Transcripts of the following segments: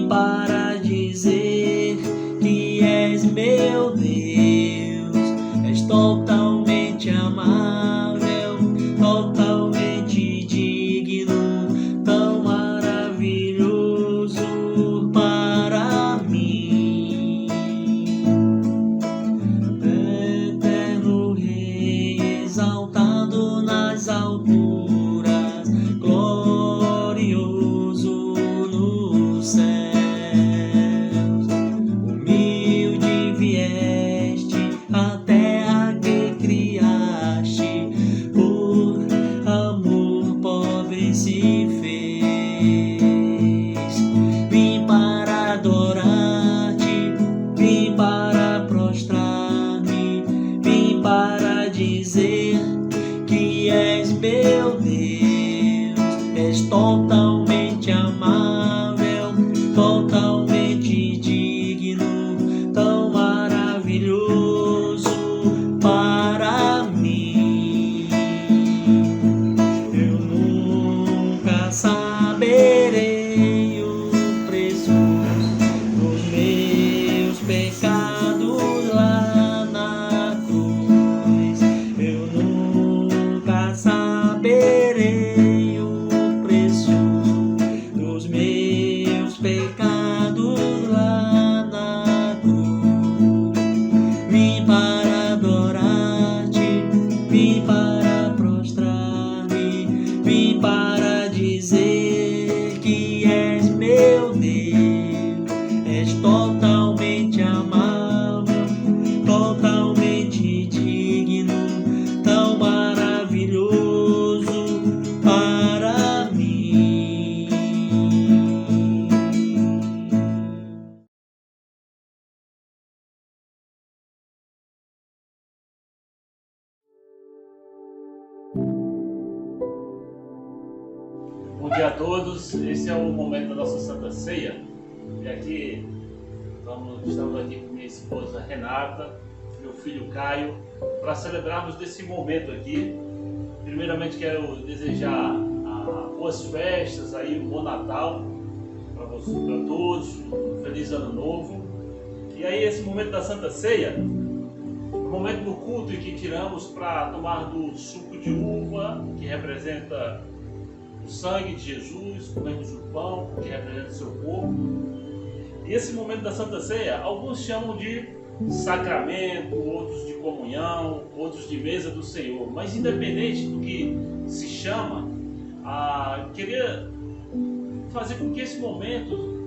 vim para dizer que és meu Deus, és totalmente amável, totalmente digno, tão maravilhoso para mim. Eterno Rei, exaltado nas alturas, glorioso nos céus, humilde vieste à terra que criaste, por amor pobre se fez. Vim para adorar-te, vim para prostrar-me, vim para dizer que és meu Deus, és totalmente amável, totalmente digno, tão maravilhoso para mim. Eu nunca saberei o preço dos meus pecados lá na cruz. Eu nunca saberei o preço dos meus pecados lá na cruz. Vim para adorar-te, vim para prostrar-me, vim para dizer que és meu Deus, és totalmente amável, totalmente digno, tão maravilhoso para mim. Bom dia a todos, esse é o momento da nossa Santa Ceia. E aqui estamos aqui com minha esposa Renata, meu filho Caio, para celebrarmos desse momento aqui. Primeiramente quero desejar boas festas, aí, um bom Natal para todos, um feliz ano novo. E aí esse momento da Santa Ceia, o momento do culto em que tiramos para tomar do suco de uva, que representa o sangue de Jesus, comemos o pão, que representa o seu corpo. E esse momento da Santa Ceia, alguns chamam de sacramento, outros de comunhão, outros de mesa do Senhor. Mas independente do que se chama, queria fazer com que esse momento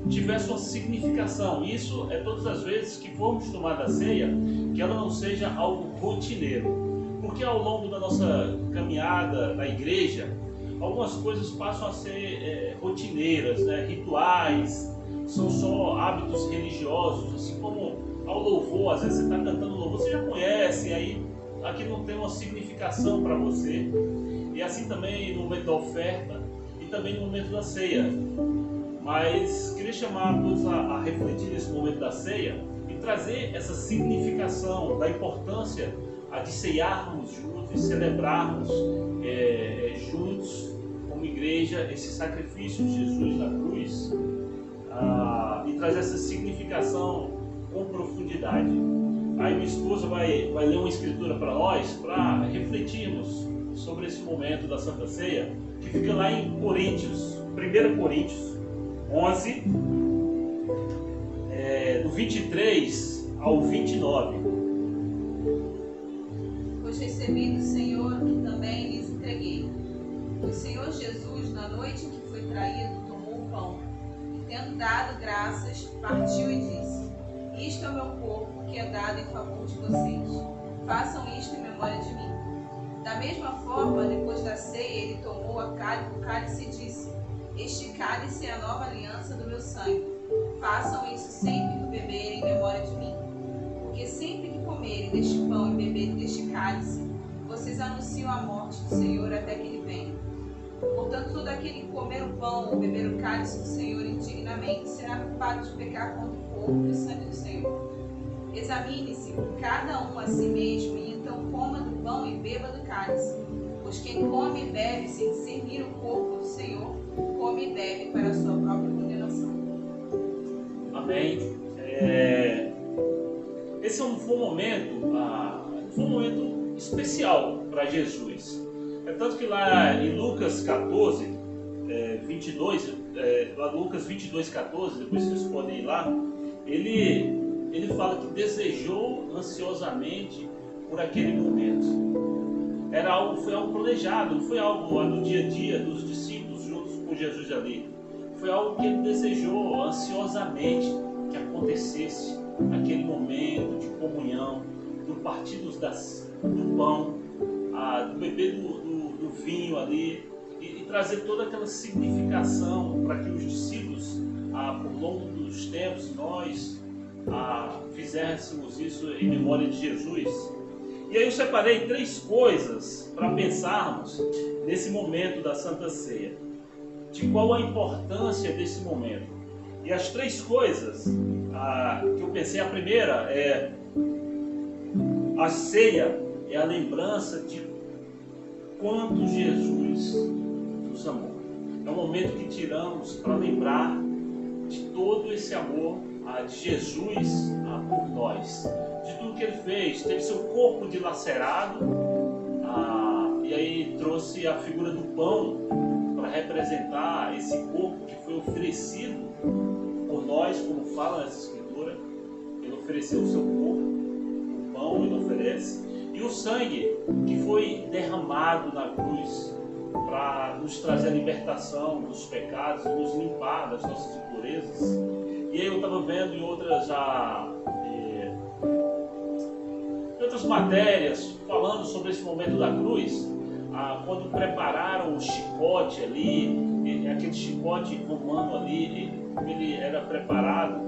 tivesse uma significação. Isso é todas as vezes que formos tomar da ceia, que ela não seja algo rotineiro. Porque ao longo da nossa caminhada na igreja, algumas coisas passam a ser rotineiras, né? Rituais, são só hábitos religiosos, assim como ao louvor. Às vezes você está cantando louvor, você já conhece, aí aqui não tem uma significação para você. E assim também no momento da oferta e também no momento da ceia. Mas queria chamar todos a refletir nesse momento da ceia e trazer essa significação da importância de ceiarmos juntos e celebrarmos juntos como igreja esse sacrifício de Jesus na cruz, e trazer essa significação com profundidade. Aí minha esposa vai ler uma escritura para nós, para refletirmos sobre esse momento da Santa Ceia, que fica lá em Coríntios, 1 Coríntios 11, do 23 ao 29. Pois recebi do Senhor que também lhes entreguei. O Senhor Jesus, na noite em que foi traído, tomou o pão e, tendo dado graças, partiu e disse: Isto é o meu corpo, que é dado em favor de vocês. Façam isto em memória de mim. Da mesma forma, depois da ceia, ele tomou o cálice e disse: Este cálice é a nova aliança do meu sangue. Façam isso sempre que beberem em memória de mim. Porque sempre que comerem deste pão e beberem deste cálice, vocês anunciam a morte do Senhor até que ele venha. Portanto, todo aquele que comer o pão ou beber o cálice do Senhor indignamente será culpado de pecar contra o corpo e o sangue do Senhor. Examine-se cada um a si mesmo, e então coma do pão e beba do cálice. Pois quem come e bebe sem discernir o corpo do Senhor, come e bebe para a sua própria condenação. Amém. Esse foi um momento especial para Jesus. É tanto que lá em Lucas 14, 22, Lucas 22, 14, depois vocês podem ir lá, ele fala que desejou ansiosamente por aquele momento. Foi algo planejado, não foi algo no dia a dia dos discípulos juntos com Jesus ali. Foi algo que ele desejou ansiosamente que acontecesse, aquele momento de comunhão, do partir do pão, do beber do vinho ali, e trazer toda aquela significação para que os discípulos, por longo dos tempos, nós fizéssemos isso em memória de Jesus. E aí eu separei 3 coisas para pensarmos nesse momento da Santa Ceia, de qual a importância desse momento. E as 3 coisas que eu pensei, a primeira é: a ceia é a lembrança de quanto Jesus nos amou. É um momento que tiramos para lembrar de todo esse amor de Jesus por nós, de tudo que ele fez. Teve seu corpo dilacerado, e aí trouxe a figura do pão para representar esse corpo que foi oferecido por nós, como fala nessa escritura. Ele ofereceu o seu corpo, o pão ele oferece, e o sangue que foi derramado na cruz para nos trazer a libertação dos pecados, nos limpar das nossas impurezas. E aí eu estava vendo em outras matérias falando sobre esse momento da cruz, quando prepararam o chicote ali, aquele chicote romano ali, ele era preparado,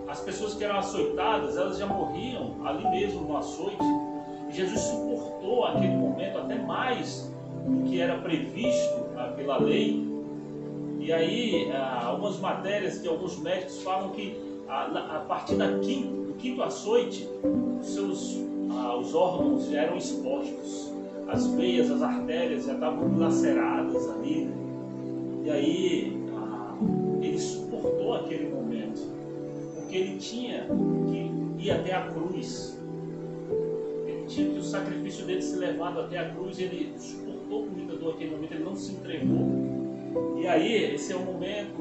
as pessoas que eram açoitadas, elas já morriam ali mesmo no açoite, e Jesus suportou aquele momento até mais do que era previsto pela lei. E aí, algumas matérias que alguns médicos falam que a partir do quinto açoite, os órgãos já eram expostos, as veias, as artérias já estavam laceradas ali. E aí, ele suportou aquele momento, porque ele tinha que ir até a cruz. Ele tinha que o sacrifício dele ser levado até a cruz. Ele suportou com muita dor aquele momento, ele não se entregou. E aí, esse é o momento,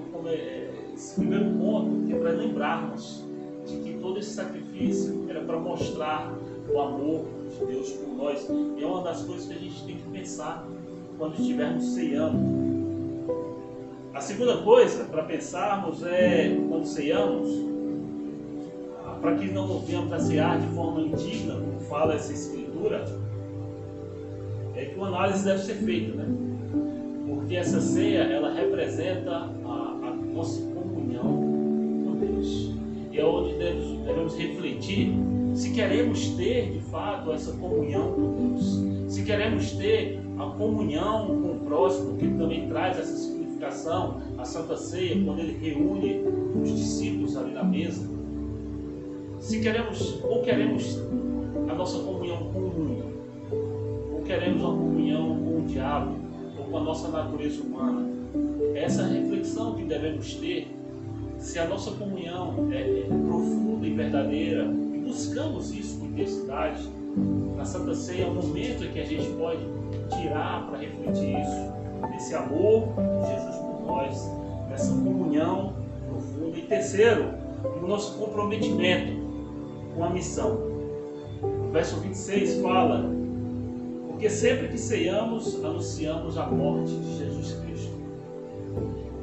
esse primeiro ponto, que é para lembrarmos de que todo esse sacrifício era para mostrar o amor de Deus por nós. E é uma das coisas que a gente tem que pensar quando estivermos ceando. A segunda coisa para pensarmos quando ceamos, para que não venhamos a cear de forma indigna, como fala essa escritura, é que uma análise deve ser feita, né? Porque essa ceia, ela representa a nossa comunhão com Deus. E é onde devemos refletir se queremos ter, de fato, essa comunhão com Deus. Se queremos ter a comunhão com o próximo, que também traz essa significação, a Santa Ceia, quando ele reúne os discípulos ali na mesa. Se queremos a nossa comunhão com o mundo, ou queremos uma comunhão com o diabo, com a nossa natureza humana. Essa reflexão que devemos ter, se a nossa comunhão é profunda e verdadeira, e buscamos isso com intensidade. Na Santa Ceia é um momento em que a gente pode tirar para refletir isso, esse amor de Jesus por nós, essa comunhão profunda. E terceiro, o nosso comprometimento com a missão. O verso 26 fala: porque sempre que ceiamos, anunciamos a morte de Jesus Cristo.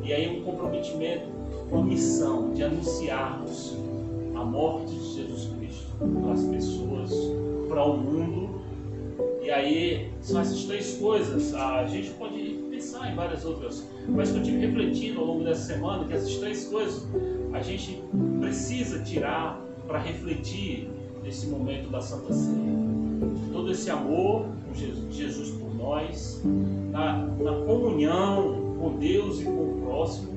E aí um comprometimento com a missão de anunciarmos a morte de Jesus Cristo para as pessoas, para o mundo. E aí são essas 3 coisas. A gente pode pensar em várias outras, mas que eu tive refletindo ao longo dessa semana, que essas 3 coisas a gente precisa tirar para refletir nesse momento da Santa Ceia. Todo esse amor de Jesus por nós, na comunhão com Deus e com o próximo,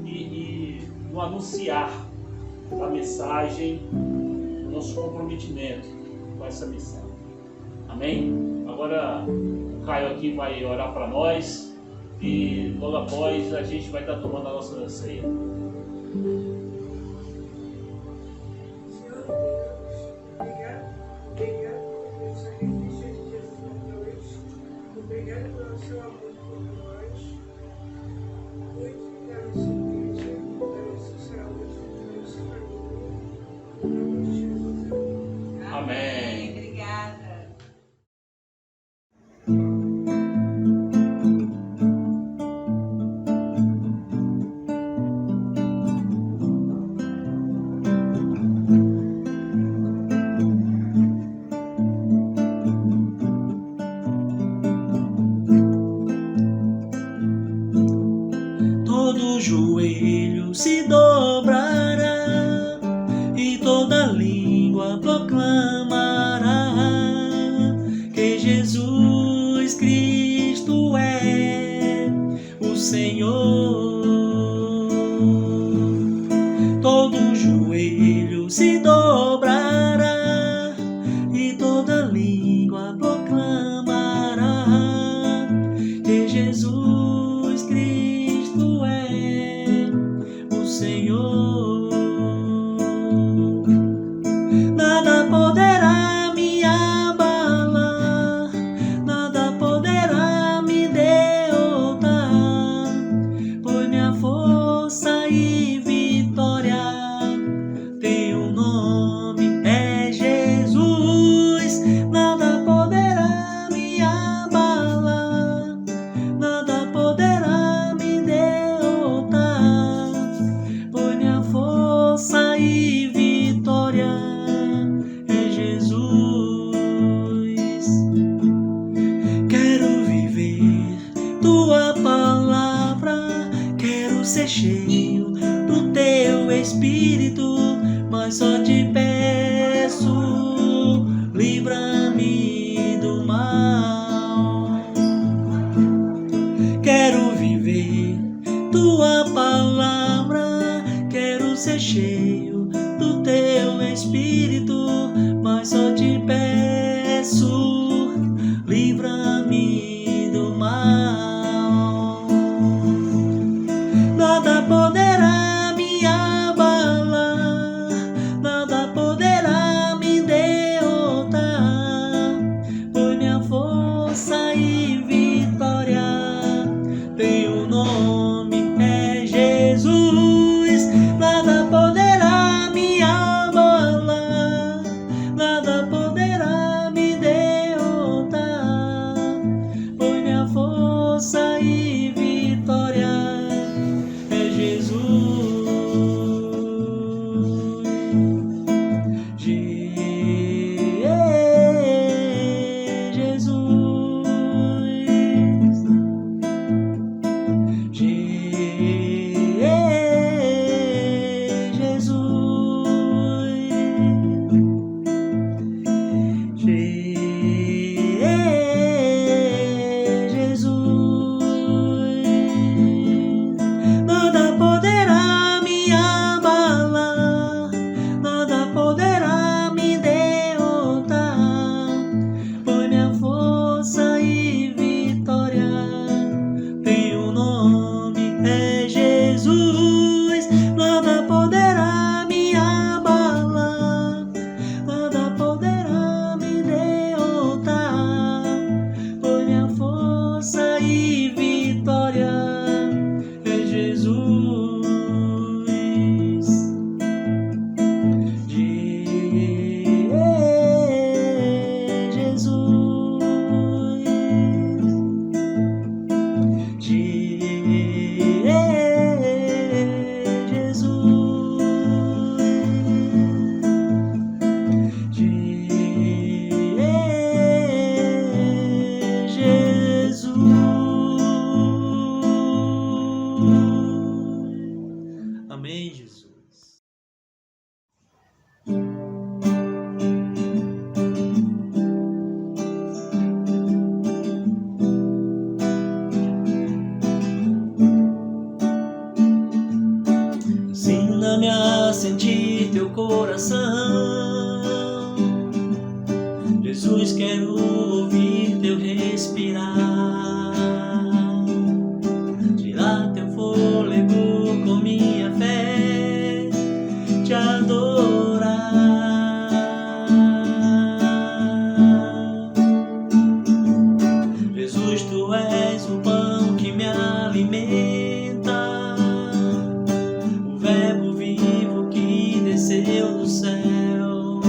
e no anunciar a mensagem, o nosso comprometimento com essa missão. Amém? Agora o Caio aqui vai orar para nós e logo após a gente vai estar tomando a nossa ceia. Amém. Obrigada. Todo joelho se dobrará e toda língua proclamará que Jesus Cristo é o Senhor. Todo joelho se dobrará e toda língua proclamará que Jesus Cristo é o Senhor. Nada poderá me abalar, nada poderá me derrotar, pois minha força e vitória tem um nome, é Jesus. Nada poderá me abalar, nada poderá me derrotar, pois minha força e vitória é Jesus. Quero viver tua palavra, quero ser cheio do teu Espírito, mas só te peço, livra-me do mal. Quero viver tua palavra, quero ser cheio do teu Espírito, mas só te peço, livra-me do mal. Nada poderá me abalar, nada poderá me derrotar, pois minha força e vitória tem um nome, é Jesus. Nada poderá me abalar, nada poderá me derrotar, pois minha força e vitória é Jesus. Nada poderá me abalar, nada poderá me derrotar, pois minha força e vitória tem um nome, é Jesus. Nada poderá me abalar, nada poderá me derrotar, pois minha força e vitória é Jesus. Amém, Jesus. Ensina-me a sentir teu coração, Jesus, quero ouvir teu respirar, tirar teu fôlego com minha fé, te adorar. Jesus, tu és o pão que me alimenta, o verbo vivo que desceu do céu.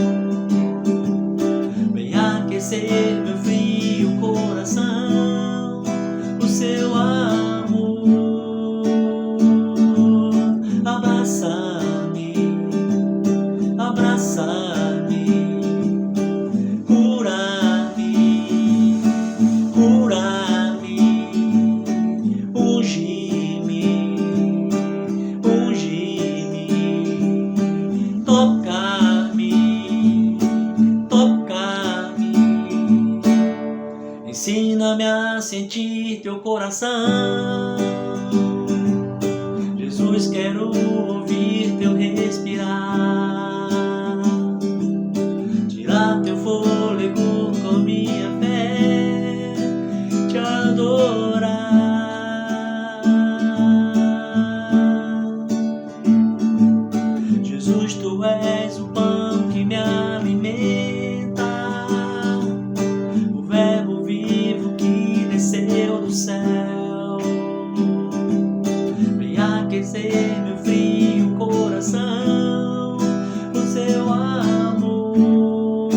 Jesus, tu és o pão que me alimenta, o verbo vivo que desceu do céu, vem aquecer meu frio coração com seu amor,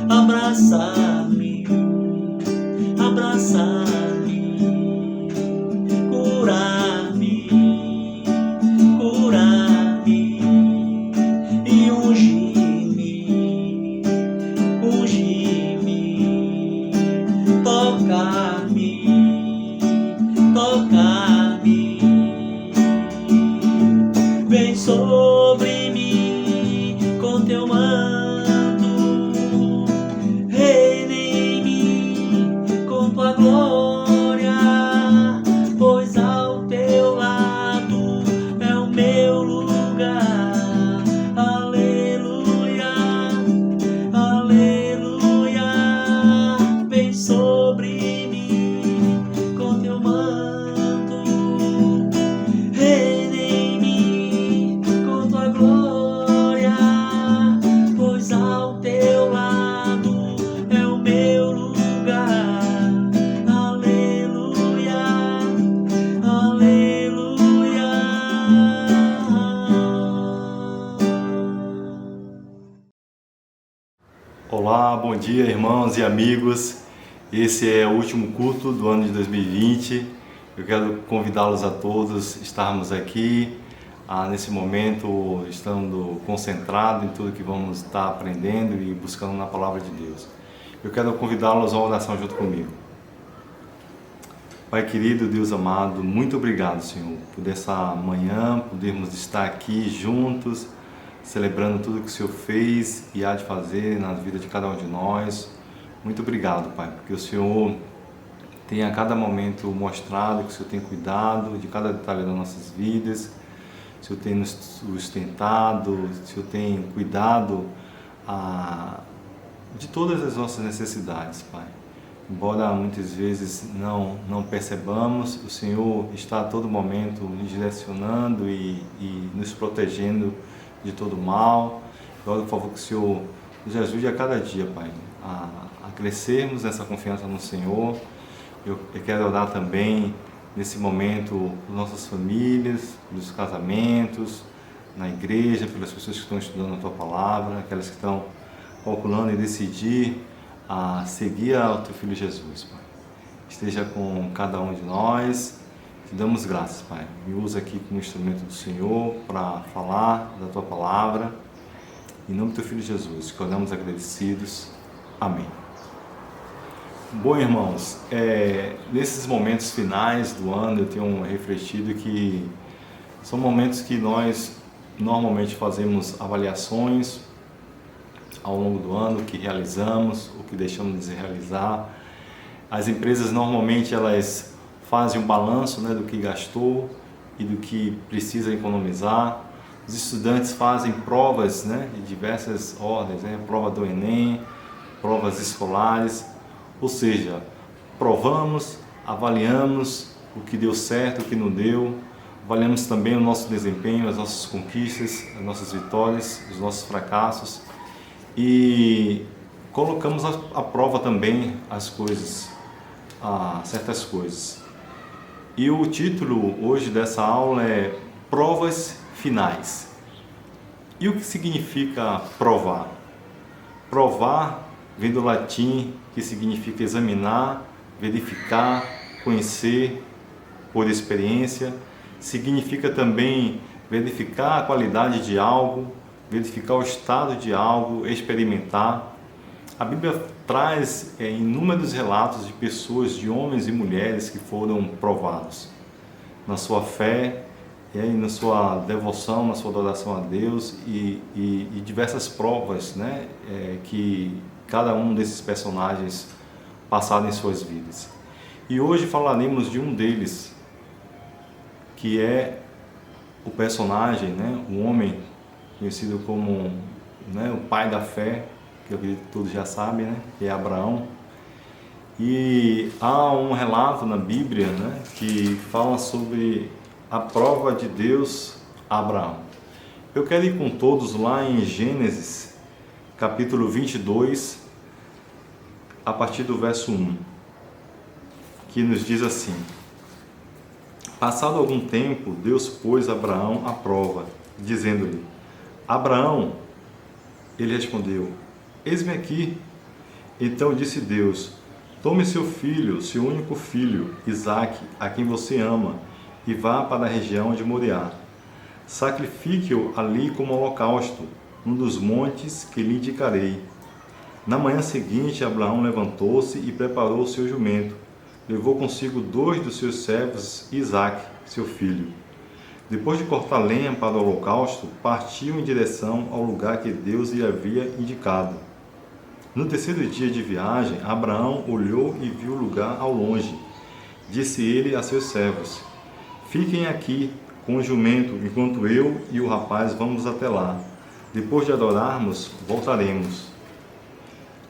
abraçar-me, abraçar-me, curar-me, curar-me e ungir-me, ungir-me, tocar-me, tocar-me, vem sobre mim com teu manto, reina em mim com tua glória, pois ao teu lado é o meu lugar. Aleluia, aleluia, vem sobre mim com teu manto, reina em mim com tua glória, pois ao teu lado é o meu lugar. Aleluia, aleluia. Olá, bom dia, irmãos e amigos. Esse é o último culto do ano de 2020. Eu quero convidá-los a todos a estarmos aqui nesse momento, estando concentrados em tudo que vamos estar aprendendo e buscando na palavra de Deus. Eu quero convidá-los a uma oração junto comigo. Pai querido, Deus amado, muito obrigado, Senhor, por essa manhã podermos estar aqui juntos, celebrando tudo que o Senhor fez e há de fazer na vida de cada um de nós. Muito obrigado, Pai, porque o Senhor tem a cada momento mostrado que o Senhor tem cuidado de cada detalhe das nossas vidas, o Senhor tem nos sustentado, o Senhor tem cuidado de todas as nossas necessidades, Pai. Embora muitas vezes não percebamos, o Senhor está a todo momento nos direcionando e nos protegendo de todo mal. Eu oro, por favor, que o Senhor nos ajude a cada dia, Pai, a crescermos nessa confiança no Senhor. Eu quero orar também nesse momento por nossas famílias, pelos casamentos, na igreja, pelas pessoas que estão estudando a Tua Palavra, aquelas que estão calculando e decidir a seguir ao Teu Filho Jesus, Pai. Esteja com cada um de nós. Te damos graças, Pai. Me usa aqui como instrumento do Senhor para falar da Tua Palavra. Em nome do Teu Filho Jesus, que oramos agradecidos. Amém. Bom, irmãos, nesses momentos finais do ano eu tenho refletido que são momentos que nós normalmente fazemos avaliações ao longo do ano, o que realizamos, o que deixamos de realizar. As empresas normalmente elas fazem um balanço, né, do que gastou e do que precisa economizar. Os estudantes fazem provas, né, de diversas ordens, né, prova do Enem, provas escolares, ou seja, provamos, avaliamos o que deu certo, o que não deu, avaliamos também o nosso desempenho, as nossas conquistas, as nossas vitórias, os nossos fracassos e colocamos à prova também as coisas, certas coisas. E o título hoje dessa aula é Provas Finais. E o que significa provar? Provar vem do latim, que significa examinar, verificar, conhecer por experiência. Significa também verificar a qualidade de algo, verificar o estado de algo, experimentar. A Bíblia traz inúmeros relatos de pessoas, de homens e mulheres que foram provados na sua fé, na sua devoção, na sua adoração a Deus e diversas provas, né, que cada um desses personagens passaram em suas vidas. E hoje falaremos de um deles, que é o personagem, né, o homem conhecido como, né, o pai da fé, que eu acredito que todos já sabem, né, que é Abraão. E há um relato na Bíblia, né, que fala sobre a prova de Deus a Abraão. Eu quero ir com todos lá em Gênesis, capítulo 22, a partir do verso 1, que nos diz assim: Passado algum tempo, Deus pôs Abraão à prova, dizendo-lhe: Abraão. Ele respondeu: Eis-me aqui. Então disse Deus: Tome seu filho, seu único filho, Isaque, a quem você ama, e vá para a região de Moriá. Sacrifique-o ali como holocausto, num dos montes que lhe indicarei. Na manhã seguinte, Abraão levantou-se e preparou o seu jumento. Levou consigo 2 dos seus servos e Isaque, seu filho. Depois de cortar lenha para o holocausto, partiu em direção ao lugar que Deus lhe havia indicado. No terceiro dia de viagem, Abraão olhou e viu o lugar ao longe. Disse ele a seus servos: Fiquem aqui com o jumento, enquanto eu e o rapaz vamos até lá. Depois de adorarmos, voltaremos.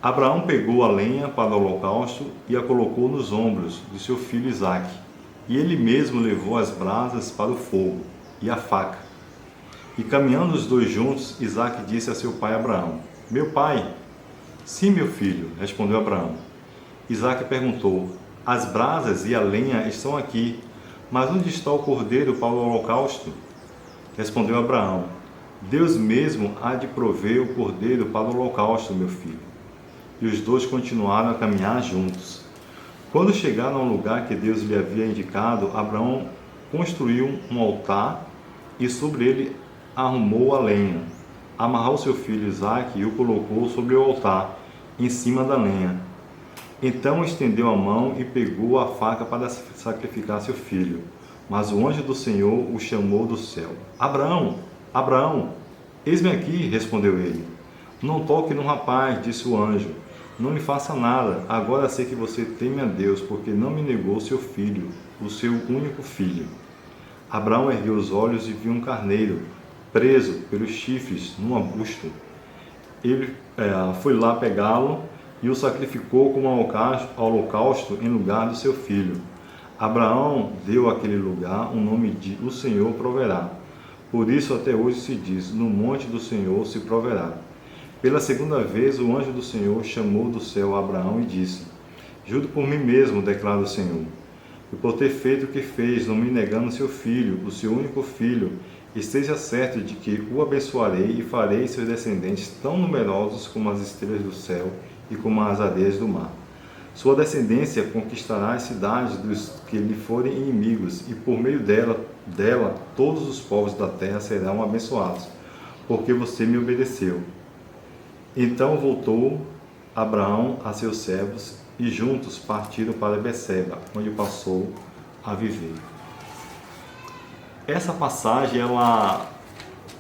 Abraão pegou a lenha para o holocausto e a colocou nos ombros de seu filho Isaque. E ele mesmo levou as brasas para o fogo e a faca. E caminhando os dois juntos, Isaque disse a seu pai Abraão: Meu pai. Sim, meu filho, respondeu Abraão. Isaque perguntou: As brasas e a lenha estão aqui, mas onde está o cordeiro para o holocausto? Respondeu Abraão: Deus mesmo há de prover o cordeiro para o holocausto, meu filho. E os dois continuaram a caminhar juntos. Quando chegaram ao lugar que Deus lhe havia indicado, Abraão construiu um altar e sobre ele arrumou a lenha. Amarrou seu filho Isaque e o colocou sobre o altar, em cima da lenha. Então estendeu a mão e pegou a faca para sacrificar seu filho. Mas o anjo do Senhor o chamou do céu. Abraão, Abraão, eis-me aqui, respondeu ele. Não toque no rapaz, disse o anjo. Não me faça nada, agora sei que você teme a Deus, porque não me negou seu filho, o seu único filho. Abraão ergueu os olhos e viu um carneiro, preso pelos chifres num arbusto. Ele foi lá pegá-lo e o sacrificou como holocausto em lugar do seu filho. Abraão deu àquele lugar o nome de O Senhor proverá. Por isso até hoje se diz: No monte do Senhor se proverá. Pela segunda vez o anjo do Senhor chamou do céu a Abraão e disse: Juro por mim mesmo, declara o Senhor, e por ter feito o que fez, não me negando seu filho, o seu único filho, esteja certo de que o abençoarei e farei seus descendentes tão numerosos como as estrelas do céu e como as areias do mar. Sua descendência conquistará as cidades dos que lhe forem inimigos, e por meio dela todos os povos da terra serão abençoados, porque você me obedeceu. Então voltou Abraão a seus servos e juntos partiram para Beceba, onde passou a viver. Essa passagem ela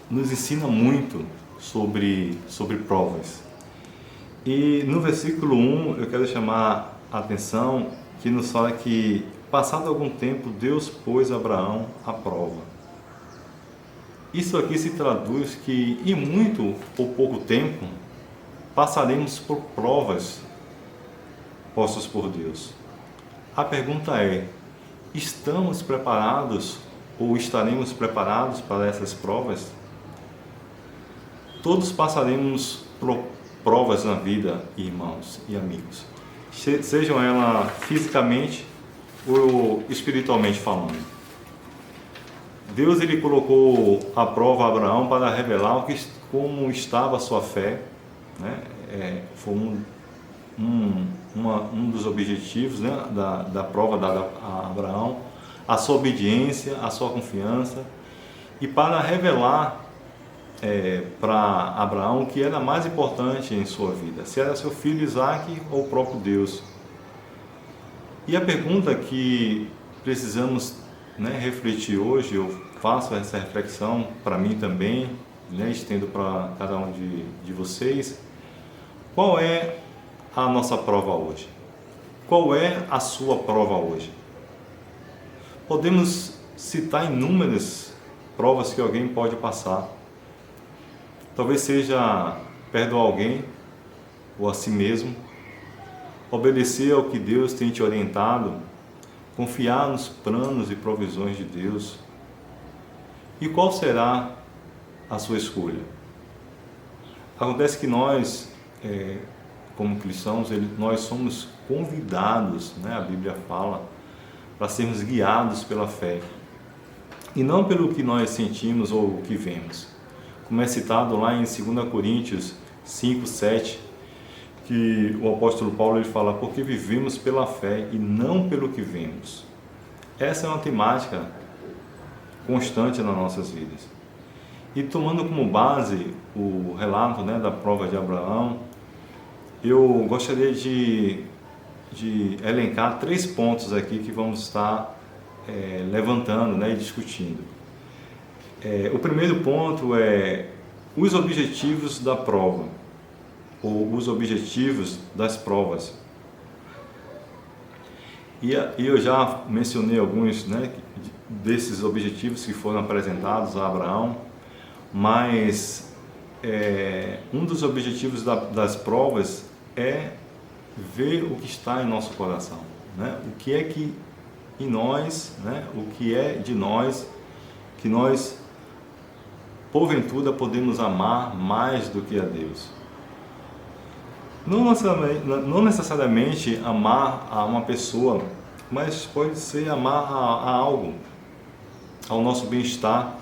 nos ensina muito sobre provas. E no versículo 1 eu quero chamar a atenção que nos fala que, passado algum tempo, Deus pôs Abraão à prova. Isso aqui se traduz que em muito ou pouco tempo passaremos por provas postas por Deus. A pergunta é: estamos preparados ou estaremos preparados para essas provas? Todos passaremos por provas na vida, irmãos e amigos, sejam elas fisicamente ou espiritualmente falando. Deus ele colocou à prova a Abraão para revelar como estava a sua fé, né? Foi um dos objetivos, né, da prova dada a Abraão, a sua obediência, a sua confiança, e para revelar para Abraão o que era mais importante em sua vida, se era seu filho Isaque ou o próprio Deus. E a pergunta que precisamos, né, refletir hoje, eu faço essa reflexão para mim também, né, estendo para cada um de vocês: qual é a nossa prova hoje? Qual é a sua prova hoje? Podemos citar inúmeras provas que alguém pode passar. Talvez seja perdoar alguém ou a si mesmo, obedecer ao que Deus tem te orientado, confiar nos planos e provisões de Deus, E qual será a sua escolha? Acontece que nós, como cristãos, nós somos convidados, né, a Bíblia fala, para sermos guiados pela fé. E não pelo que nós sentimos ou o que vemos. Como é citado lá em 2 Coríntios 5, 7, que o apóstolo Paulo ele fala, porque vivemos pela fé e não pelo que vemos. Essa é uma temática constante nas nossas vidas. E tomando como base o relato, né, da prova de Abraão, eu gostaria de elencar 3 pontos aqui que vamos estar levantando, né, e discutindo. O primeiro ponto é os objetivos da prova, ou os objetivos das provas. E eu já mencionei alguns, né, desses objetivos que foram apresentados a Abraão, mas um dos objetivos das provas é ver o que está em nosso coração, né? O que é que em nós, né? O que é de nós que nós porventura podemos amar mais do que a Deus. Não necessariamente amar a uma pessoa, mas pode ser amar a algo, ao nosso bem-estar,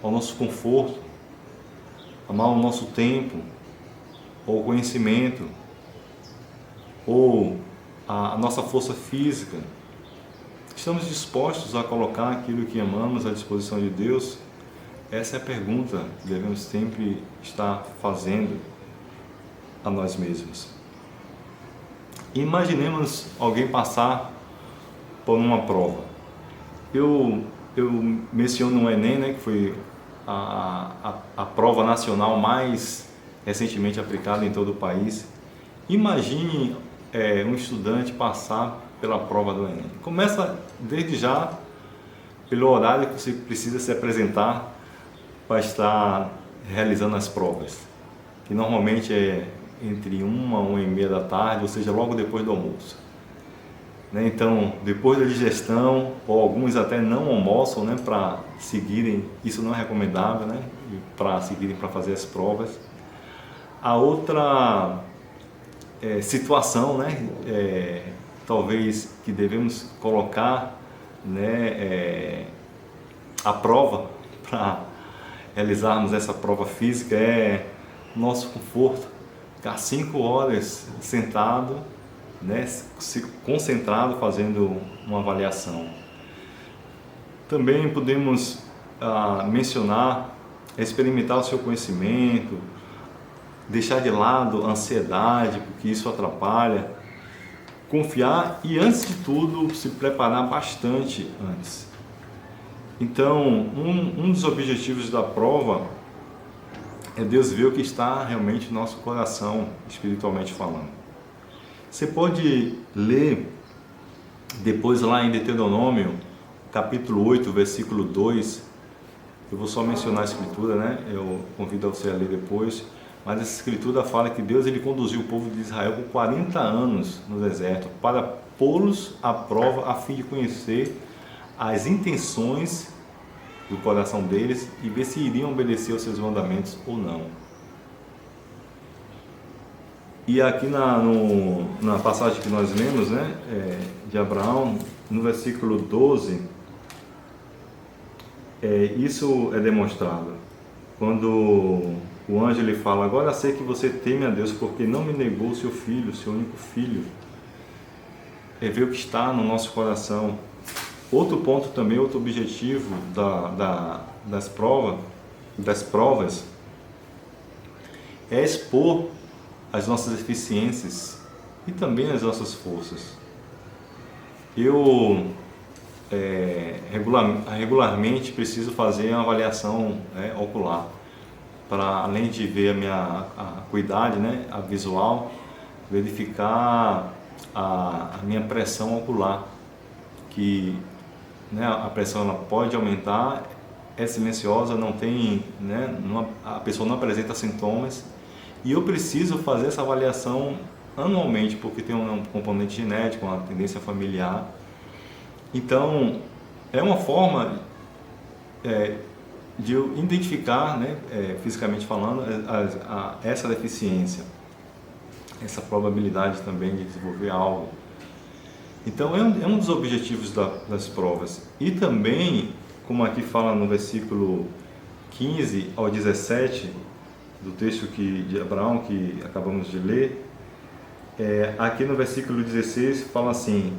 ao nosso conforto, amar o nosso tempo, ou conhecimento, ou a nossa força física. Estamos dispostos a colocar aquilo que amamos à disposição de Deus? Essa é a pergunta que devemos sempre estar fazendo a nós mesmos. Imaginemos alguém passar por uma prova. Eu menciono o Enem, né, que foi a prova nacional mais recentemente aplicada em todo o país. Imagine um estudante passar pela prova do Enem. Começa desde já pelo horário que você precisa se apresentar para estar realizando as provas, que normalmente é entre 1h da tarde, ou seja, logo depois do almoço. Então, depois da digestão, ou alguns até não almoçam, né, para seguirem, isso não é recomendável, né, para seguirem para fazer as provas. A outra situação, né, talvez que devemos colocar, né, a prova para realizarmos essa prova física é nosso conforto, ficar 5 horas sentado, né, se concentrado fazendo uma avaliação. Também podemos mencionar, experimentar o seu conhecimento, deixar de lado a ansiedade, porque isso atrapalha, confiar e, antes de tudo, se preparar bastante antes. Então, um dos objetivos da prova é Deus ver o que está realmente no nosso coração, espiritualmente falando. Você pode ler depois lá em Deuteronômio, capítulo 8, versículo 2. Eu vou só mencionar a escritura, né? Eu convido você a ler depois. Mas essa escritura fala que Deus ele conduziu o povo de Israel por 40 anos no deserto para pô-los à prova a fim de conhecer as intenções do coração deles e ver se iriam obedecer aos seus mandamentos ou não. E aqui na passagem que nós lemos, né, de Abraão, no versículo 12, isso é demonstrado. Quando o anjo ele fala, agora sei que você teme a Deus, porque não me negou seu filho, seu único filho. É ver o que está no nosso coração. Outro ponto também, outro objetivo das provas, é expor as nossas deficiências e também as nossas forças. Eu regularmente preciso fazer uma avaliação, né, ocular, para além de ver a minha acuidade, né, a visual, verificar a minha pressão ocular, que, né, a pressão ela pode aumentar, é silenciosa, não tem, né, a pessoa não apresenta sintomas, e eu preciso fazer essa avaliação anualmente, porque tem um componente genético, uma tendência familiar. Então, é uma forma de eu identificar, né, fisicamente falando, essa deficiência, essa probabilidade também de desenvolver algo. Então é um dos objetivos das provas. E também, como aqui fala no versículo 15 ao 17 do texto de Abraão que acabamos de ler, aqui no versículo 16 fala assim: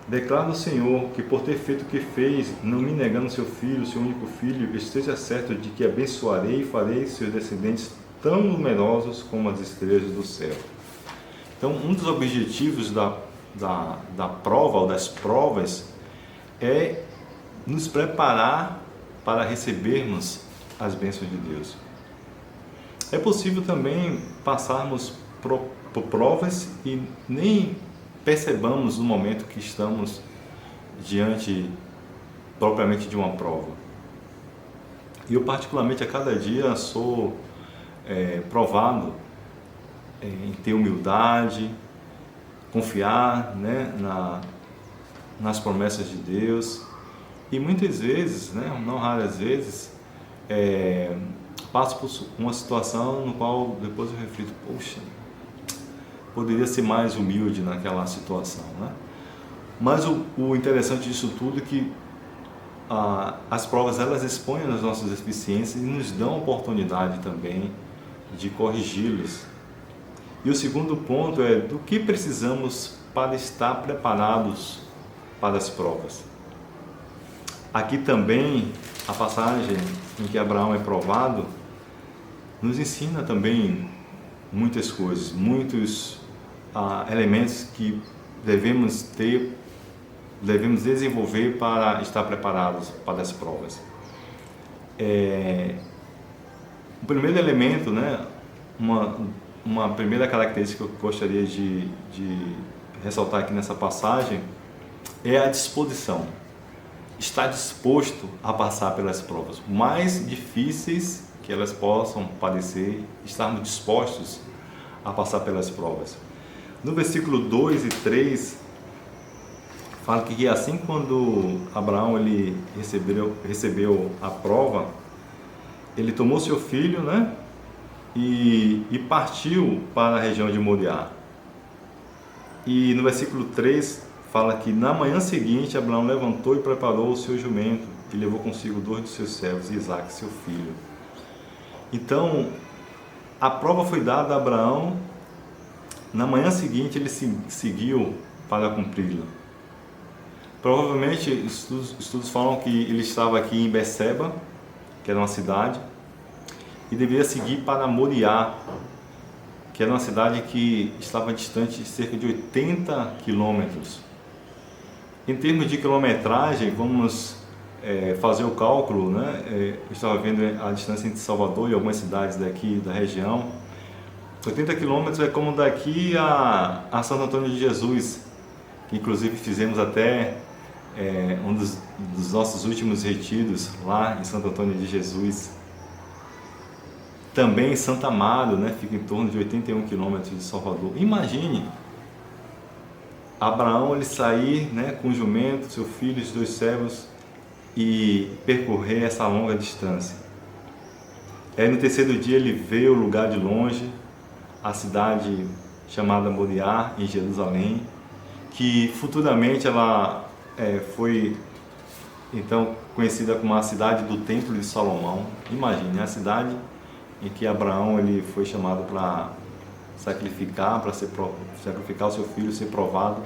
declara o Senhor que por ter feito o que fez, não me negando seu filho, seu único filho, esteja certo de que abençoarei e farei seus descendentes tão numerosos como as estrelas do céu. Então, um dos objetivos da prova ou das provas é nos preparar para recebermos as bênçãos de Deus. É possível também passarmos por provas e nem percebamos no momento que estamos diante propriamente de uma prova. E eu particularmente a cada dia sou provado em ter humildade, confiar, né, nas promessas de Deus, e muitas vezes, né, não raras vezes, passo por uma situação no qual depois eu reflito: poxa, poderia ser mais humilde naquela situação, né? Mas o interessante disso tudo é que as provas, elas expõem as nossas deficiências e nos dão a oportunidade também de corrigi-las. E o segundo ponto é do que precisamos para estar preparados para as provas. Aqui também a passagem em que Abraão é provado nos ensina também muitas coisas, muitos elementos que devemos desenvolver para estar preparados para as provas. O primeiro elemento, né, uma primeira característica que eu gostaria de ressaltar aqui nessa passagem é a disposição. Estar disposto a passar pelas provas, por mais difíceis que elas possam parecer, estarmos dispostos a passar pelas provas. No versículo 2 e 3, fala que assim quando Abraão ele recebeu a prova, ele tomou seu filho, né, e partiu para a região de Moriá. E no versículo 3 fala que na manhã seguinte Abraão levantou e preparou o seu jumento e levou consigo 2 de seus servos, Isaque, seu filho. Então, a prova foi dada a Abraão. Na manhã seguinte ele seguiu para cumpri-la. Provavelmente estudos falam que ele estava aqui em Beceba, que era uma cidade, e deveria seguir para Moriá, que era uma cidade que estava distante cerca de 80 quilômetros. Em termos de quilometragem, vamos fazer o cálculo, né? Eu estava vendo a distância entre Salvador e algumas cidades daqui da região. 80 quilômetros é como daqui a Santo Antônio de Jesus, que inclusive fizemos até um dos nossos últimos retiros lá em Santo Antônio de Jesus. Também Santa Amaro, né, fica em torno de 81 quilômetros de Salvador. Imagine Abraão ele sair, né, com o jumento, seu filho e os 2 servos e percorrer essa longa distância. Aí no terceiro dia ele vê o lugar de longe, a cidade chamada Moriá, em Jerusalém, que futuramente ela foi então conhecida como a cidade do Templo de Salomão. Imagine, a cidade em que Abraão ele foi chamado para sacrificar o seu filho, ser provado.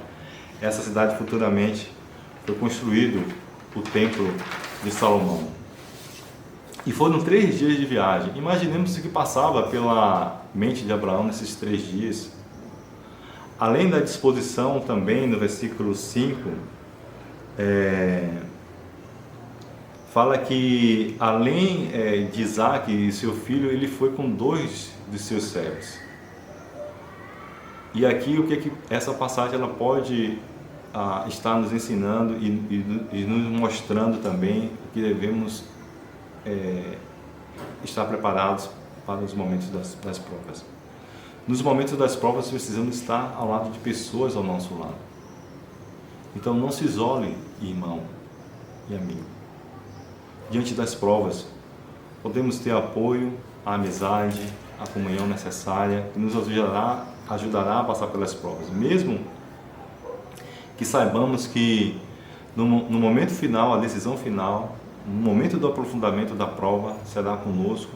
Essa cidade futuramente foi construído o Templo de Salomão. E foram 3 dias de viagem. Imaginemos o que passava pela mente de Abraão nesses 3 dias. Além da disposição também, no versículo 5, fala que além de Isaque e seu filho, ele foi com 2 de seus servos. E aqui o que essa passagem ela pode estar nos ensinando e nos mostrando também que devemos estar preparados para os momentos das provas. Nos momentos das provas precisamos estar ao lado de pessoas ao nosso lado. Então não se isole, irmão e amigo. Diante das provas, podemos ter apoio, a amizade, a comunhão necessária, que nos ajudará a passar pelas provas. Mesmo que saibamos que no momento final, a decisão final, no momento do aprofundamento da prova, será conosco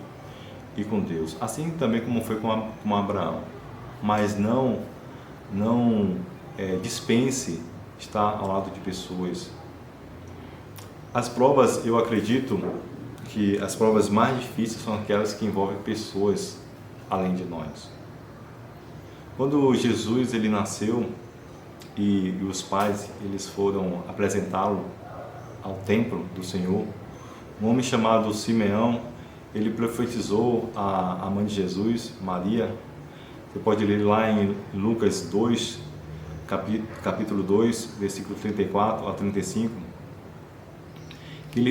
e com Deus. Assim também como foi com Abraão. Mas não dispense estar ao lado de pessoas. As provas, eu acredito que as provas mais difíceis são aquelas que envolvem pessoas além de nós. Quando Jesus ele nasceu e os pais eles foram apresentá-lo ao templo do Senhor, um homem chamado Simeão, ele profetizou a mãe de Jesus, Maria. Você pode ler lá em Lucas 2, capítulo 2, versículo 34 a 35.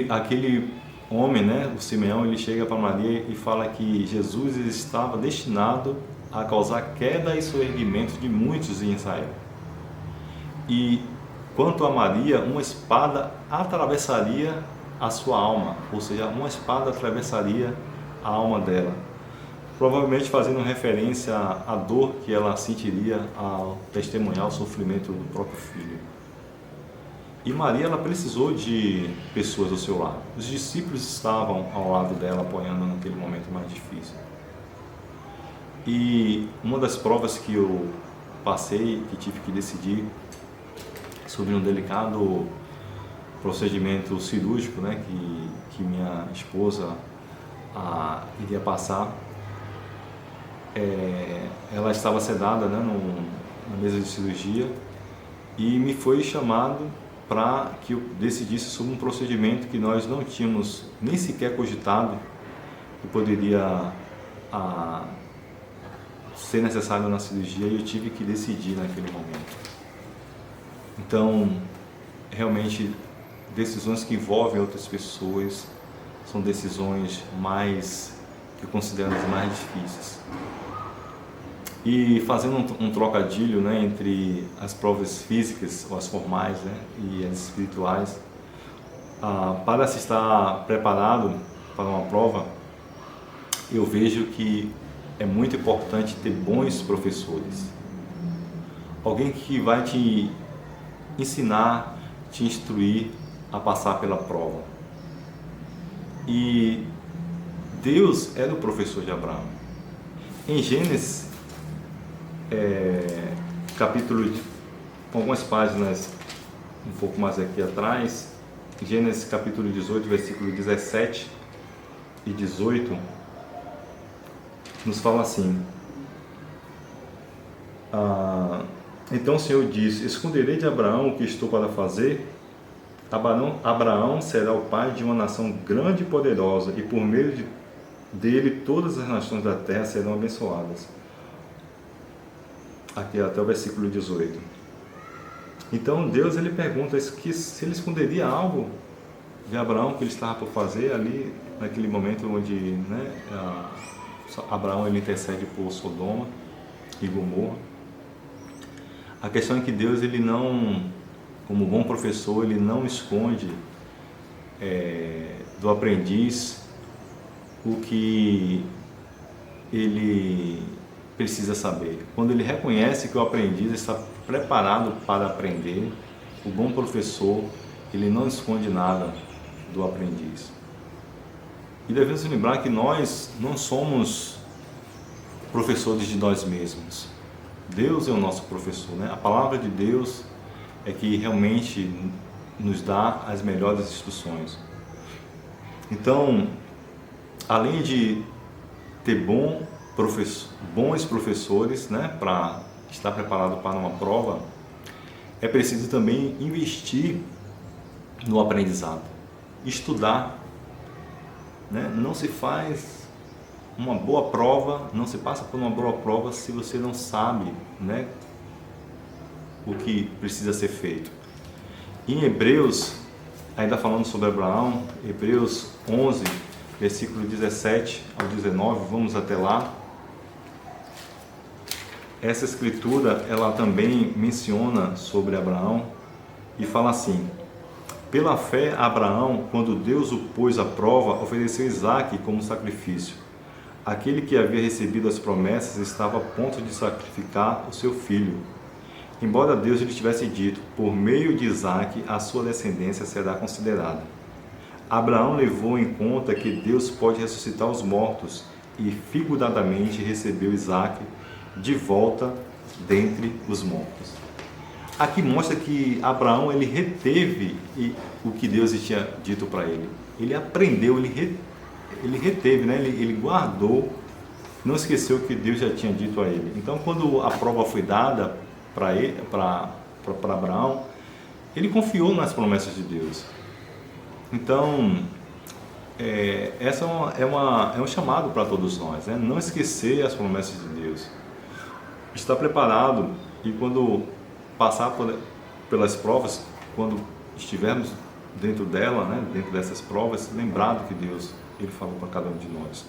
Aquele homem, né, o Simeão, ele chega para Maria e fala que Jesus estava destinado a causar queda e soerguimento de muitos em Israel. E quanto a Maria, uma espada atravessaria a sua alma, ou seja, uma espada atravessaria a alma dela, provavelmente fazendo referência à dor que ela sentiria ao testemunhar o sofrimento do próprio filho. E Maria, ela precisou de pessoas ao seu lado. Os discípulos estavam ao lado dela, apoiando naquele momento mais difícil. E uma das provas que eu passei, que tive que decidir sobre um delicado procedimento cirúrgico, né, que minha esposa iria passar, ela estava sedada, né, na mesa de cirurgia, e me foi chamado para que eu decidisse sobre um procedimento que nós não tínhamos nem sequer cogitado que poderia ser necessário na cirurgia, e eu tive que decidir naquele momento. Então, realmente, decisões que envolvem outras pessoas são decisões que eu considero as mais difíceis. E fazendo um trocadilho, né, entre as provas físicas, ou as formais, né, e as espirituais, para se estar preparado para uma prova, eu vejo que é muito importante ter bons professores. Alguém que vai te ensinar, te instruir a passar pela prova. E Deus era o professor de Abraão. Em Gênesis, capítulo, algumas páginas um pouco mais aqui atrás, Gênesis capítulo 18, versículo 17 e 18, nos fala assim: então o Senhor disse: esconderei de Abraão o que estou para fazer? Abraão será o pai de uma nação grande e poderosa, e por meio dele todas as nações da terra serão abençoadas. Aqui até o versículo 18. Então Deus ele pergunta se ele esconderia algo de Abraão que ele estava por fazer ali naquele momento onde, né, Abraão ele intercede por Sodoma e Gomorra. A questão é que Deus ele não, como bom professor, ele não esconde do aprendiz o que ele precisa saber. Quando ele reconhece que o aprendiz está preparado para aprender, o bom professor ele não esconde nada do aprendiz. E devemos lembrar que nós não somos professores de nós mesmos. Deus é o nosso professor, né? A palavra de Deus é que realmente nos dá as melhores instruções. Então, além de ter bons professores, né, para estar preparado para uma prova, é preciso também investir no aprendizado, estudar, né? Não se faz uma boa prova, não se passa por uma boa prova se você não sabe, né, o que precisa ser feito. Em Hebreus, ainda falando sobre Abraão, Hebreus 11, versículo 17 ao 19, vamos até lá. Essa escritura, ela também menciona sobre Abraão e fala assim: Pela fé, Abraão, quando Deus o pôs à prova, ofereceu Isaque como sacrifício. Aquele que havia recebido as promessas estava a ponto de sacrificar o seu filho. Embora Deus lhe tivesse dito, por meio de Isaque, a sua descendência será considerada. Abraão levou em conta que Deus pode ressuscitar os mortos e figuradamente recebeu Isaque de volta dentre os mortos. Aqui mostra que Abraão ele reteve o que Deus tinha dito para ele. Ele aprendeu, ele reteve, né? Ele guardou, não esqueceu o que Deus já tinha dito a ele. Então, quando a prova foi dada para Abraão, ele confiou nas promessas de Deus. Então, essa é um chamado para todos nós, né? Não esquecer as promessas de Deus. Estar preparado e quando passar pelas provas, quando estivermos dentro dela, né, dentro dessas provas, lembrar do que Deus ele falou para cada um de nós.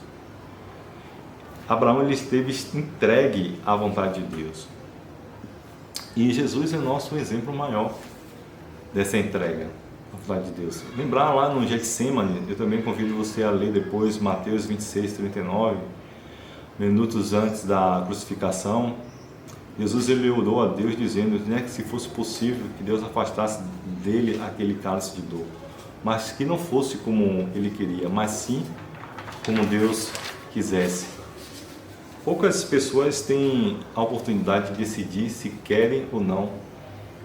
Abraão ele esteve entregue à vontade de Deus. E Jesus é nosso exemplo maior dessa entrega à vontade de Deus. Lembrar lá no Getsemane, eu também convido você a ler depois Mateus 26, 39, minutos antes da crucificação. Jesus ele orou a Deus dizendo, né, que se fosse possível que Deus afastasse dele aquele cálice de dor, mas que não fosse como ele queria, mas sim como Deus quisesse. Poucas pessoas têm a oportunidade de decidir se querem ou não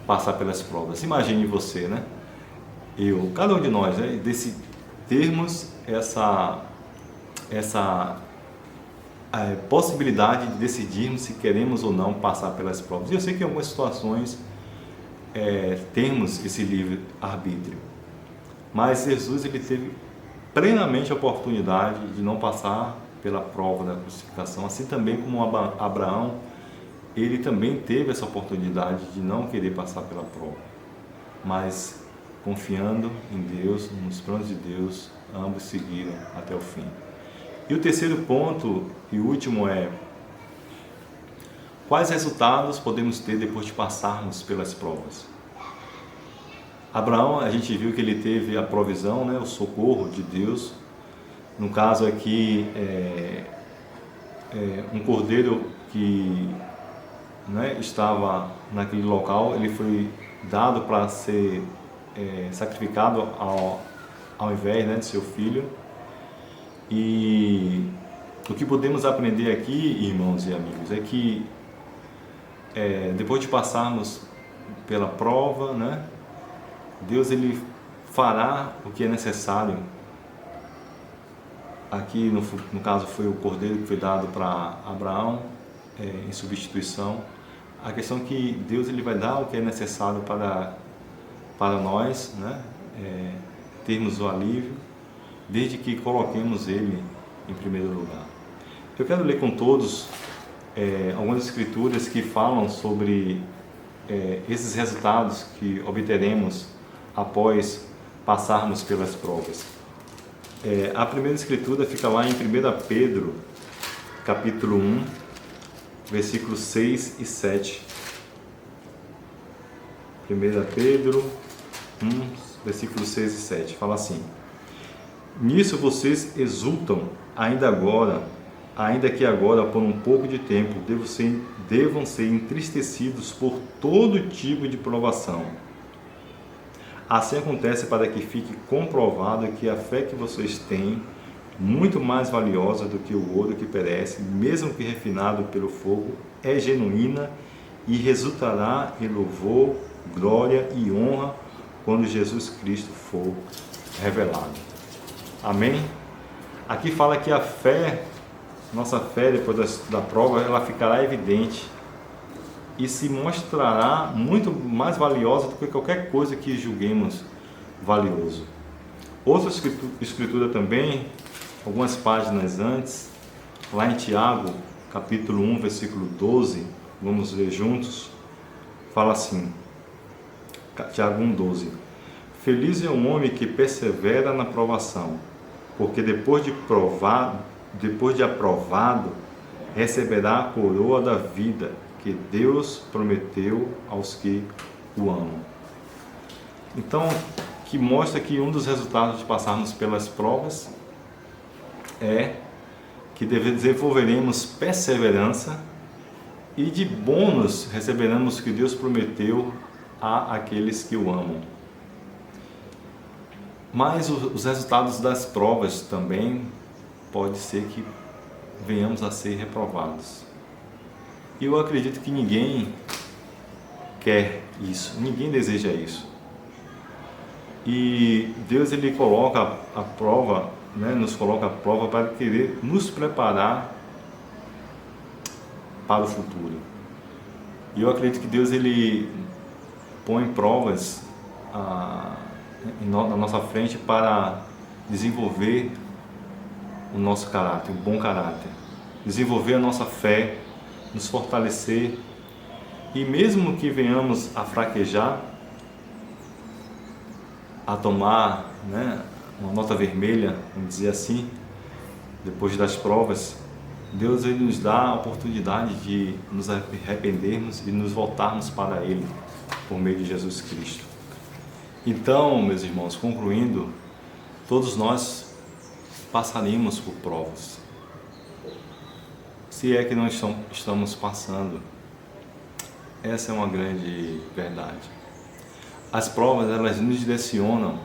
passar pelas provas. Imagine você, né? Cada um de nós, né, termos essa a possibilidade de decidirmos se queremos ou não passar pelas provas. E eu sei que em algumas situações temos esse livre-arbítrio, mas Jesus ele teve plenamente a oportunidade de não passar pela prova da crucificação, assim também como Abraão, ele também teve essa oportunidade de não querer passar pela prova, mas confiando em Deus, nos planos de Deus, ambos seguiram até o fim. E o terceiro ponto e último é: quais resultados podemos ter depois de passarmos pelas provas? Abraão, a gente viu que ele teve a provisão, né, o socorro de Deus. No caso aqui, um cordeiro que, né, estava naquele local, ele foi dado para ser sacrificado ao invés, né, de seu filho. E o que podemos aprender aqui, irmãos e amigos, é que depois de passarmos pela prova, né, Deus ele fará o que é necessário. Aqui no caso foi o cordeiro que foi dado para Abraão em substituição. A questão é que Deus ele vai dar o que é necessário para nós, né, termos o alívio, desde que coloquemos Ele em primeiro lugar. Eu quero ler com todos algumas escrituras que falam sobre esses resultados que obteremos após passarmos pelas provas. A primeira escritura fica lá em 1 Pedro, capítulo 1, versículos 6 e 7. 1 Pedro 1, versículos 6 e 7, fala assim: nisso vocês exultam ainda que agora por um pouco de tempo devam ser entristecidos por todo tipo de provação. Assim acontece para que fique comprovado que a fé que vocês têm, muito mais valiosa do que o ouro que perece, mesmo que refinado pelo fogo, é genuína e resultará em louvor, glória e honra quando Jesus Cristo for revelado. Amém? Aqui fala que a fé, nossa fé depois da prova, ela ficará evidente e se mostrará muito mais valiosa do que qualquer coisa que julguemos valioso. Outra escritura também, algumas páginas antes, lá em Tiago, capítulo 1, versículo 12, vamos ler juntos, fala assim, Tiago 1,12: feliz é o homem que persevera na provação, porque depois de aprovado, receberá a coroa da vida que Deus prometeu aos que o amam. Então, que mostra que um dos resultados de passarmos pelas provas é que desenvolveremos perseverança e de bônus receberemos o que Deus prometeu a aqueles que o amam. Mas os resultados das provas também pode ser que venhamos a ser reprovados. E eu acredito que ninguém quer isso, ninguém deseja isso. E Deus, ele coloca a prova, nos coloca a prova para querer nos preparar para o futuro. E eu acredito que Deus, ele põe provas na nossa frente para desenvolver o nosso caráter, um bom caráter, desenvolver a nossa fé, nos fortalecer, e mesmo que venhamos a fraquejar, a tomar uma nota vermelha, vamos dizer assim, depois das provas, Deus, ele nos dá a oportunidade de nos arrependermos e nos voltarmos para Ele, por meio de Jesus Cristo. Então, meus irmãos, concluindo, todos nós passaremos por provas. Se é que não estamos passando, essa é uma grande verdade. As provas, elas nos direcionam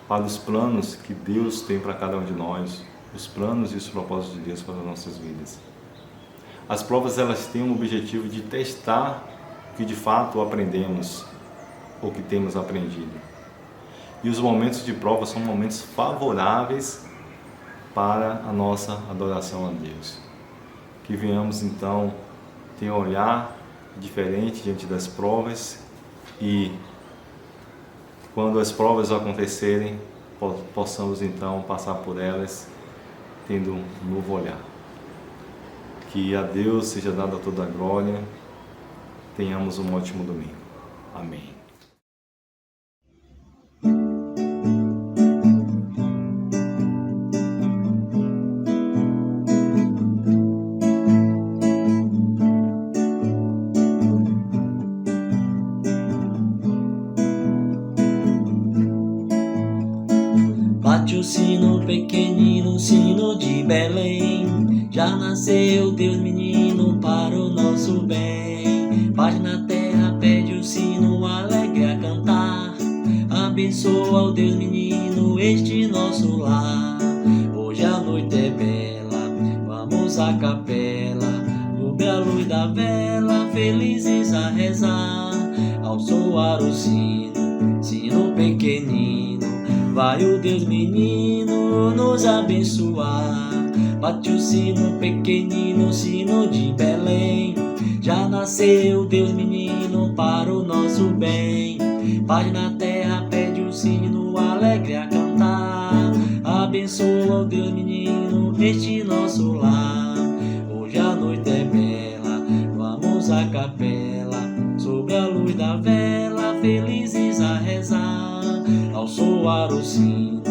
para os planos que Deus tem para cada um de nós, os planos e os propósitos de Deus para as nossas vidas. As provas, elas têm o objetivo de testar o que de fato aprendemos, ou que temos aprendido. E os momentos de prova são momentos favoráveis para a nossa adoração a Deus. Que venhamos então ter um olhar diferente diante das provas, e quando as provas acontecerem, possamos então passar por elas tendo um novo olhar. Que a Deus seja dada toda a glória. Tenhamos um ótimo domingo. Amém. Bate o sino pequenino, sino de Belém. Já nasceu Deus menino para o nosso bem. Paz na terra, pede o sino alegre a cantar. Abençoa o Deus menino este nosso lar. Hoje a noite é bela, vamos à capela. Sob a luz da vela, felizes a rezar. Ao soar o sino, sino pequenino, vai o Deus menino nos abençoar. Bate o sino pequenino, sino de Belém. Já nasceu Deus menino para o nosso bem. Paz na terra, pede o sino alegre a cantar. Abençoa o Deus menino este nosso lar. Hoje a noite é bela, vamos à capela. Sob a luz da vela, felizes a rezar. Ao soar o sino,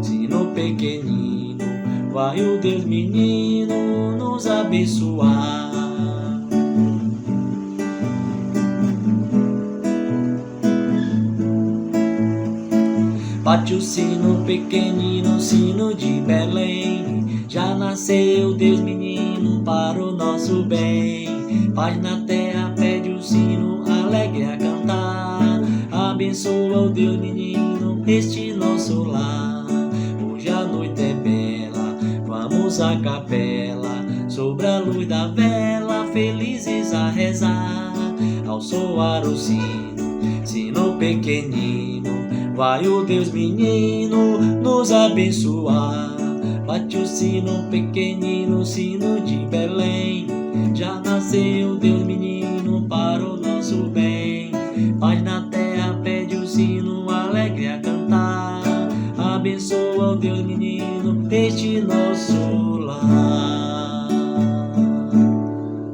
sino pequenino, vai o Deus menino nos abençoar. Bate o sino pequenino, sino de Belém. Já nasceu Deus menino para o nosso bem. Paz na terra, pede o sino alegre a cantar. Abençoa o Deus menino este nosso lar. Hoje a noite é bela, vamos à capela. Sobre a luz da vela, felizes a rezar. Ao soar o sino, sino pequenino, vai o Deus menino nos abençoar. Bate o sino pequenino, sino de Belém. Já nasceu Deus menino para o nosso bem. Paz na terra, pede o sino alegre a cantar. Abençoa o Deus menino este nosso lar.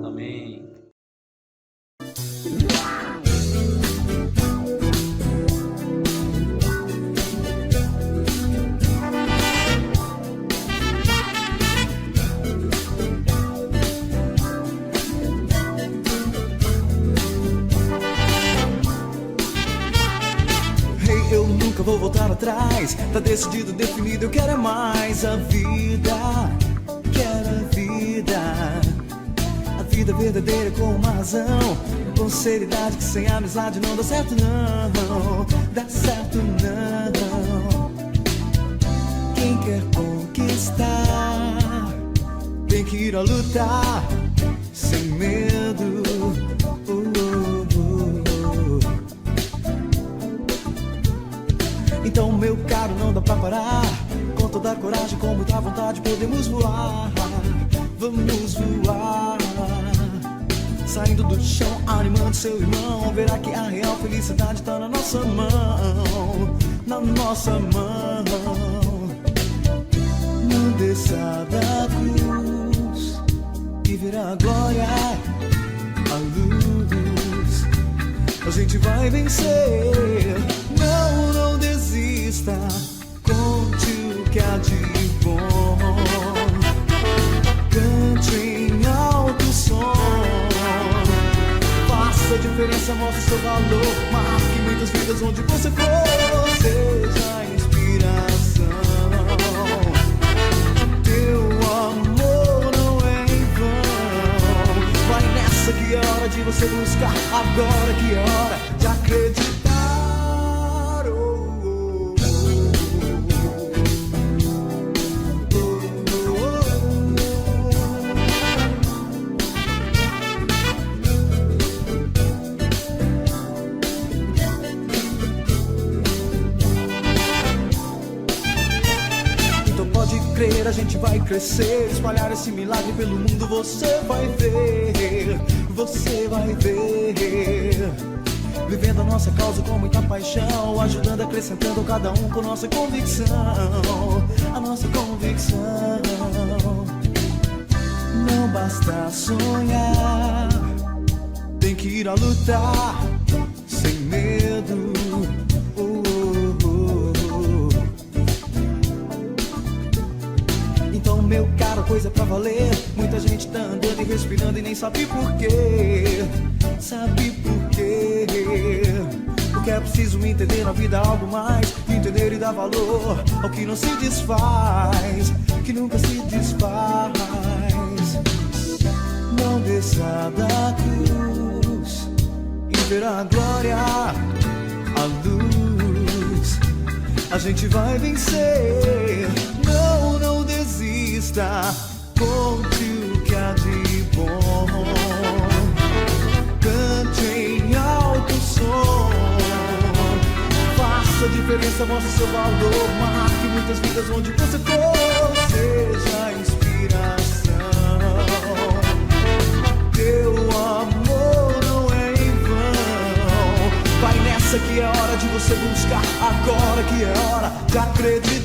Amém. Eu nunca vou vou voltar atrás. Tá decidido, definido, eu quero é mais. A vida, quero a vida. A vida verdadeira com uma razão, com seriedade, que sem amizade não dá certo não. Dá certo não. Quem quer conquistar tem que ir a lutar sem medo. Então, meu caro, não dá pra parar. Com toda a coragem, com muita vontade, podemos voar. Vamos voar. Saindo do chão, animando seu irmão. Verá que a real felicidade tá na nossa mão. Na nossa mão. Não desça da cruz e verá a glória, a luz. A gente vai vencer. Não, não desista. Conte o que há de bom. Cante em alto som. Faça a diferença, mostre seu valor. Marque muitas vidas onde você for. Seja a inspiração. Teu amor não é em vão. Vai nessa que é hora de você buscar. Agora que é hora de acreditar. A gente vai crescer, espalhar esse milagre pelo mundo. Você vai ver, você vai ver. Vivendo a nossa causa com muita paixão, ajudando, acrescentando cada um com nossa convicção. A nossa convicção. Não basta sonhar, tem que ir a lutar sem medo. Meu caro, coisa pra valer. Muita gente tá andando e respirando e nem sabe por quê. Sabe por quê? Porque é preciso entender na vida algo mais. Entender e dar valor ao que não se desfaz, que nunca se desfaz. Não desça da cruz e verá a glória, a luz. A gente vai vencer. Não, não desista. Conte o que há de bom. Cante em alto som. Faça a diferença, mostre seu valor. Marque muitas vidas onde você for. Seja a inspiração. Teu amor não é em vão. Vai nessa que é hora de você buscar. Agora que é hora de acreditar.